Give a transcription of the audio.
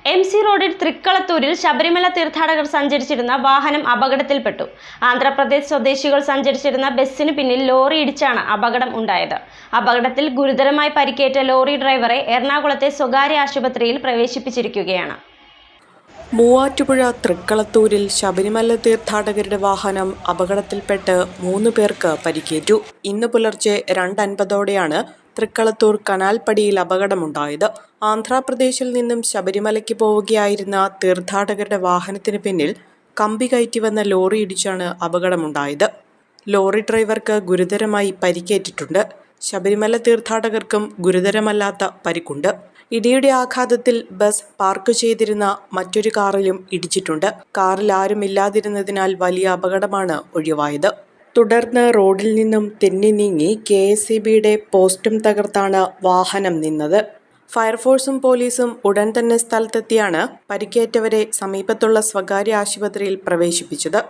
MC റോഡിൽ തൃക്കളത്തൂരിൽ ശബരിമല തീർത്ഥാടകർ സഞ്ചരിച്ചിരുന്ന വാഹനം അപകടത്തിൽപ്പെട്ടു. ആന്ധ്രാപ്രദേശ് സ്വദേശികൾ സഞ്ചരിച്ചിരുന്ന ബസ്സിന് പിന്നിൽ ലോറി ഇടിച്ചാണ് അപകടം ഉണ്ടായത്. അപകടത്തിൽ ഗുരുതരമായി പരിക്കേറ്റ ലോറി ഡ്രൈവറെ എറണാകുളത്തെ സ്വകാര്യ ആശുപത്രിയിൽ പ്രവേശിപ്പിച്ചിരിക്കുകയാണ്. മൂവാറ്റുപുഴ തൃക്കളത്തൂരിൽ ശബരിമല തീർത്ഥാടകരുടെ വാഹനം അപകടത്തിൽപ്പെട്ട് 3 പേർക്ക് പരിക്കേറ്റു. ഇന്ന് പുലർച്ചെ 2:50ഓടെയാണ് തൃക്കളത്തൂർ കനാൽപ്പടിയിൽ അപകടമുണ്ടായത്. ആന്ധ്രാപ്രദേശിൽ നിന്നും ശബരിമലയ്ക്ക് പോവുകയായിരുന്ന തീർത്ഥാടകരുടെ വാഹനത്തിന് പിന്നിൽ കമ്പി കയറ്റിവന്ന ലോറി ഇടിച്ചാണ് അപകടമുണ്ടായത്. ലോറി ഡ്രൈവർക്ക് ഗുരുതരമായി പരിക്കേറ്റിട്ടുണ്ട്. ശബരിമല തീർത്ഥാടകർക്കും ഗുരുതരമല്ലാത്ത പരിക്കുണ്ട്. ഇടിയുടെ ആഘാതത്തിൽ ബസ് പാർക്ക് ചെയ്തിരുന്ന മറ്റൊരു കാറിലും ഇടിച്ചിട്ടുണ്ട്. കാറിൽ ആരുമില്ലാതിരുന്നതിനാൽ വലിയ അപകടമാണ് ഒഴിവായത്. തുടർന്ന് റോഡിൽ നിന്നും തെന്നി നീങ്ങി KSEBയുടെ പോസ്റ്റും തകർത്താണ് വാഹനം നിന്നത്. ഫയർഫോഴ്സും പോലീസും ഉടൻ തന്നെ സ്ഥലത്തെത്തിയാണ് പരിക്കേറ്റവരെ സമീപത്തുള്ള സ്വകാര്യ ആശുപത്രിയിൽ പ്രവേശിപ്പിച്ചത്.